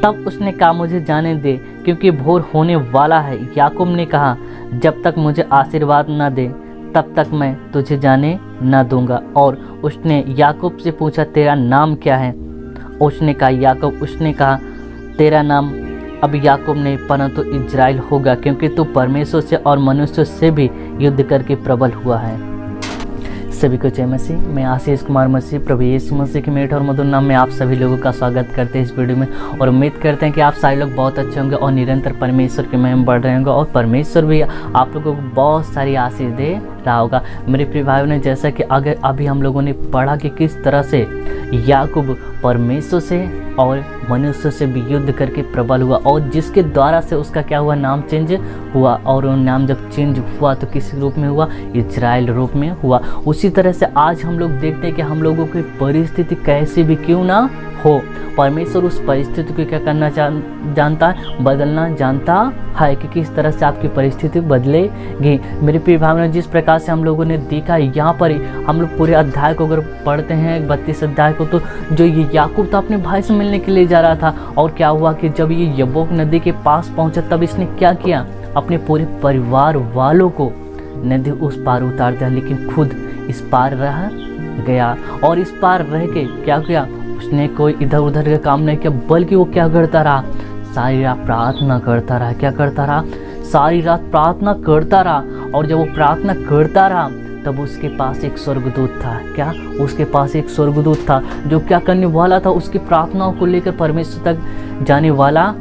तब उसने कहा मुझे जाने दे, क्योंकि भोर होने वाला है। याकूब ने कहा जब तक मुझे आशीर्वाद न दे तब तक मैं तुझे जाने न दूंगा। और उसने याकूब से पूछा तेरा नाम क्या है? उसने कहा याकूब। उसने कहा तेरा नाम अब याकूब नहीं परंतु इज़राइल होगा, क्योंकि तू परमेश्वर से और मनुष्य से भी युद्ध करके प्रबल हुआ है। सभी को जय मसीह। मैं आशीष कुमार मसीह प्रभु यीशु मसीह के मेट और मधुर नाम में आप सभी लोगों का स्वागत करते हैं इस वीडियो में, और उम्मीद करते हैं कि आप सारे लोग बहुत अच्छे होंगे और निरंतर परमेश्वर के महिमा बढ़ रहे होंगे, और परमेश्वर भी आप लोगों को बहुत सारी आशीष दे रहा होगा। मेरे प्रिय भाइयों ने, जैसा कि अगर अभी हम लोगों ने पढ़ा कि किस तरह से याकूब परमेश्वर से और मनुष्य से भी युद्ध करके प्रबल हुआ, और जिसके द्वारा से उसका क्या हुआ, नाम चेंज हुआ। और वो नाम जब चेंज हुआ तो किस रूप में हुआ? इज़राइल रूप में हुआ। उसी तरह से आज हम लोग देखते हैं कि हम लोगों की परिस्थिति कैसी भी क्यों ना हो, परमेश्वर उस परिस्थिति को क्या करना जानता है, बदलना जानता है कि किस तरह से आपकी परिस्थिति बदलेगी। मेरे प्रिय भावना, जिस प्रकार से हम लोगों ने देखा यहाँ पर ही हम लोग पूरे अध्याय को अगर पढ़ते हैं 32 अध्याय को, तो जो ये याकूब था अपने भाई से मिलने के लिए जा रहा था, और क्या हुआ कि जब ये यब्बोक नदी के पास पहुंचा तब इसने क्या किया, अपने पूरे परिवार वालों को नदी उस पार उतार दिया, लेकिन खुद इस पार रह गया। और इस पार रह के क्या किया, उसने कोई इधर उधर का काम नहीं किया, बल्कि वो क्या करता रहा, सारी रात प्रार्थना करता रहा। क्या करता रहा? सारी रात प्रार्थना करता रहा। और जब वो प्रार्थना करता रहा तब उसके पास एक स्वर्गदूत था। क्या? उसके पास एक स्वर्गदूत था जो क्या करने वाला था, उसकी प्रार्थनाओं को लेकर परमेश्वर तक जाने वाला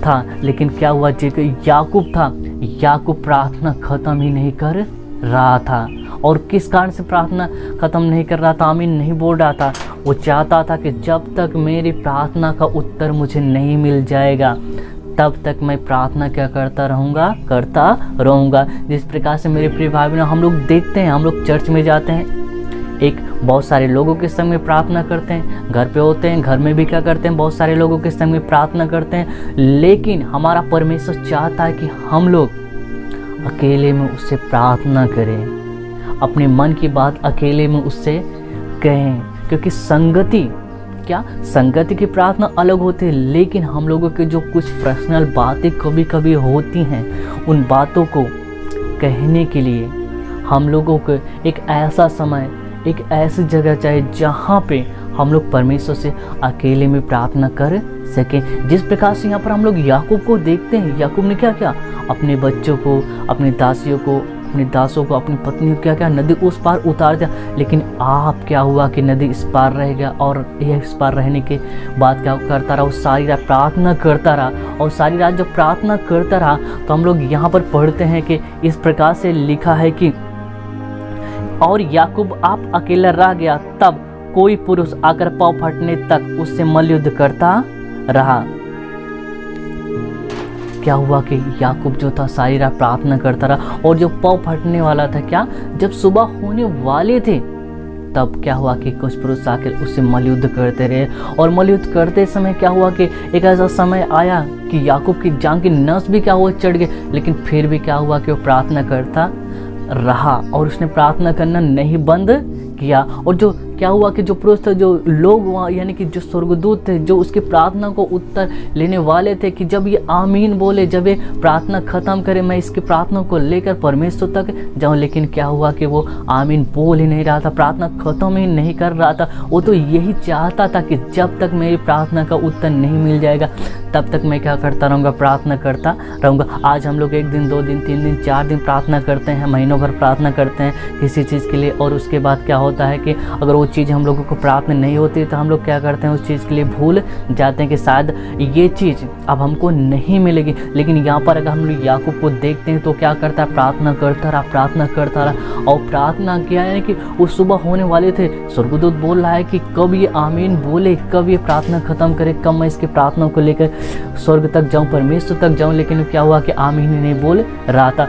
था। लेकिन क्या हुआ, जो याकूब था, याकूब प्रार्थना खत्म ही नहीं कर रहा था। और किस कारण से प्रार्थना खत्म नहीं कर रहा था, आमीन नहीं बोल रहा था? वो चाहता था कि जब तक मेरी प्रार्थना का उत्तर मुझे नहीं मिल जाएगा तब तक मैं प्रार्थना क्या करता रहूँगा। जिस प्रकार से मेरे प्रिय भाई बहनों, हम लोग देखते हैं, हम लोग चर्च में जाते हैं, एक बहुत सारे लोगों के संग में प्रार्थना करते हैं, घर पे होते हैं, घर में भी क्या करते हैं, बहुत सारे लोगों के संग में प्रार्थना करते हैं। लेकिन हमारा परमेश्वर चाहता है कि हम लोग अकेले में उससे प्रार्थना करें, अपने मन की बात अकेले में उससे कहें, क्योंकि संगति की प्रार्थना अलग होती है। लेकिन हम लोगों के जो कुछ पर्सनल बातें कभी कभी होती हैं, उन बातों को कहने के लिए हम लोगों को एक ऐसा समय, एक ऐसी जगह चाहिए जहाँ पे हम लोग परमेश्वर से अकेले में प्रार्थना कर सकें। जिस प्रकार से यहाँ पर हम लोग याकूब को देखते हैं, याकूब ने क्या किया, अपने बच्चों को, अपनी दासियों को, अपने दासों को, अपनी पत्नी को क्या नदी उस पार उतार दिया। लेकिन आप क्या हुआ कि नदी इस पार रह गया, और यह इस पार रहने के बाद क्या करता रहा, वो सारी रात प्रार्थना करता रहा। और सारी रात जब प्रार्थना करता रहा तो हम लोग यहाँ पर पढ़ते हैं कि इस प्रकार से लिखा है कि और याकूब आप अकेला रह गया, तब कोई पुरुष आकर पाँव फटने तक उससे मल्लयुद्ध करता रहा। क्या हुआ कि याकूब जो था सारी रात प्रार्थना करता रहा, और जो पाँव फटने वाला था, क्या जब सुबह होने वाले थे तब क्या हुआ कि कुछ पुरुष आकर उससे मल्लयुद्ध करते रहे। और मल्लयुद्ध करते समय क्या हुआ कि एक ऐसा समय आया कि याकूब की जांघ की नस भी क्या हुआ, चढ़ गए। लेकिन फिर भी क्या हुआ कि वो प्रार्थना करता रहा, और उसने प्रार्थना करना नहीं बंद किया। और जो क्या हुआ कि जो पुरुष थे, जो लोग वहाँ, यानी कि जो स्वर्गदूत थे, जो उसकी प्रार्थना को उत्तर लेने वाले थे, कि जब ये आमीन बोले, जब ये प्रार्थना खत्म करे, मैं इसकी प्रार्थना को लेकर परमेश्वर तक जाऊँ। लेकिन क्या हुआ कि वो आमीन बोल ही नहीं रहा था, प्रार्थना खत्म ही नहीं कर रहा था। वो तो यही चाहता था कि जब तक मेरी प्रार्थना का उत्तर नहीं मिल जाएगा तब तक मैं क्या करता रहूँगा, प्रार्थना करता रहूँगा। आज हम लोग 1 दिन, 2 दिन, 3 दिन, 4 दिन प्रार्थना करते हैं, महीनों भर प्रार्थना करते हैं किसी चीज़ के लिए, और उसके बाद क्या होता है कि अगर वो चीज़ हम लोगों को प्राप्त नहीं होती तो हम लोग क्या करते हैं, उस चीज़ के लिए भूल जाते हैं कि शायद ये चीज़ अब हमको नहीं मिलेगी। लेकिन यहाँ पर अगर हम लोग याकूब को देखते हैं तो क्या करता है, प्रार्थना करता रहा। और प्रार्थना किया, यानी कि वो सुबह होने वाले थे, स्वर्गदूत बोल रहा है कि कब ये आमीन बोले, कब ये प्रार्थना खत्म करे, कब मैं इसकी प्रार्थना को लेकर स्वर्ग तक जाऊँ, परमेश्वर तक जाऊँ। लेकिन क्या हुआ कि आमीन ही नहीं बोल रहा था।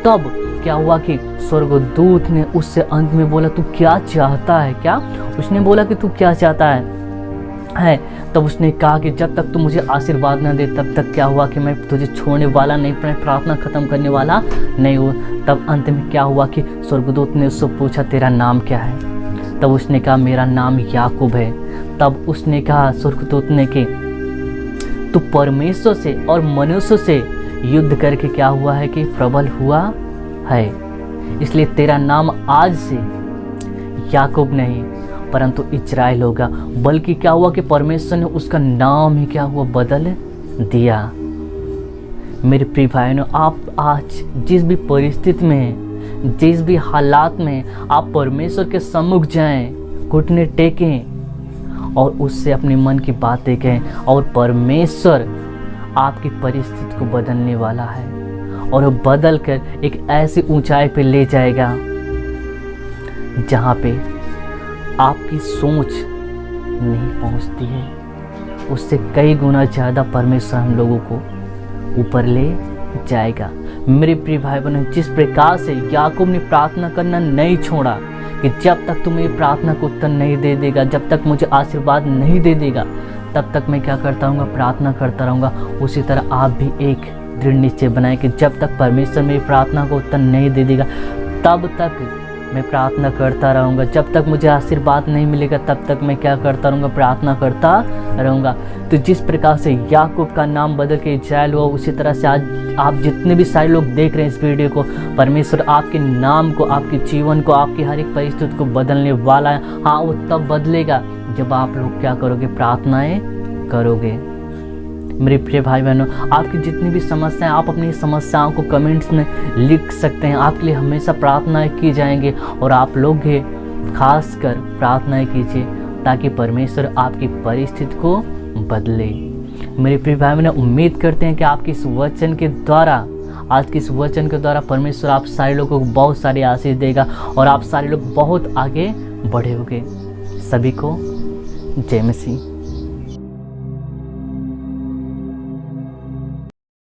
तब क्या हुआ कि स्वर्गदूत ने उससे अंत में बोला, तू क्या चाहता है? क्या उसने बोला कि तू क्या चाहता है? तब उसने कहा कि जब तक तू मुझे आशीर्वाद न दे तब तक क्या हुआ कि मैं तुझे छोड़ने वाला नहीं, प्रार्थना खत्म करने वाला नहीं हूँ। तब अंत में क्या हुआ कि स्वर्गदूत ने उससे पूछा, तेरा नाम क्या है? तब उसने कहा, मेरा नाम याकूब है। तब उसने कहा स्वर्गदूत ने कि तो परमेश्वर से और मनुष्य से युद्ध करके क्या हुआ है कि प्रबल हुआ है। इसलिए तेरा नाम आज से याकूब नहीं परंतु इस्राएल होगा। बल्कि क्या हुआ कि परमेश्वर ने उसका नाम ही क्या हुआ बदल दिया। मेरे प्रिय भाइयों, आप आज जिस भी परिस्थिति में हैं, जिस भी हालात में आप परमेश्वर के सम्मुख जाएं, घुटने टेकें और उससे अपने मन की बातें कहें और परमेश्वर आपकी परिस्थिति को बदलने वाला है और वो बदल कर एक ऐसी ऊंचाई पे ले जाएगा जहाँ पे आपकी सोच नहीं पहुँचती है। उससे कई गुना ज़्यादा परमेश्वर हम लोगों को ऊपर ले जाएगा। मेरे प्रिय भाई बहनों, जिस प्रकार से याकूब ने प्रार्थना करना नहीं छोड़ा कि जब तक तुम मेरी प्रार्थना को उत्तर नहीं दे देगा, जब तक मुझे आशीर्वाद नहीं दे देगा, तब तक मैं क्या करता रहूँगा, प्रार्थना करता रहूँगा। उसी तरह आप भी एक दृढ़ निश्चय बनाएं कि जब तक परमेश्वर मेरी प्रार्थना को उत्तर नहीं दे देगा तब तक मैं प्रार्थना करता रहूँगा। जब तक मुझे आशीर्वाद नहीं मिलेगा तब तक मैं क्या करता रहूँगा, प्रार्थना करता रहूँगा। तो जिस प्रकार से याकूब का नाम बदल के इस्राएल हुआ, उसी तरह से आज आप जितने भी सारे लोग देख रहे हैं इस वीडियो को, परमेश्वर आपके नाम को, आपके जीवन को, आपकी हर एक परिस्थिति को बदलने वाला है। हाँ, वो तब बदलेगा जब आप लोग क्या करोगे, प्रार्थनाएं करोगे। मेरे प्रिय भाई बहनों, आपकी जितनी भी समस्याएं, आप अपनी समस्याओं को कमेंट्स में लिख सकते हैं। आपके लिए हमेशा प्रार्थनाएं की जाएंगी और आप लोग भी खास कर प्रार्थनाएं कीजिए ताकि परमेश्वर आपकी परिस्थिति को बदले। मेरे प्रिय भाई बहनों, उम्मीद करते हैं कि आपके इस वचन के द्वारा, आज के इस वचन के द्वारा परमेश्वर आप सारे लोगों को बहुत सारी आशीष देगा और आप सारे लोग बहुत आगे बढ़े होंगे। सभी को जय मसीह।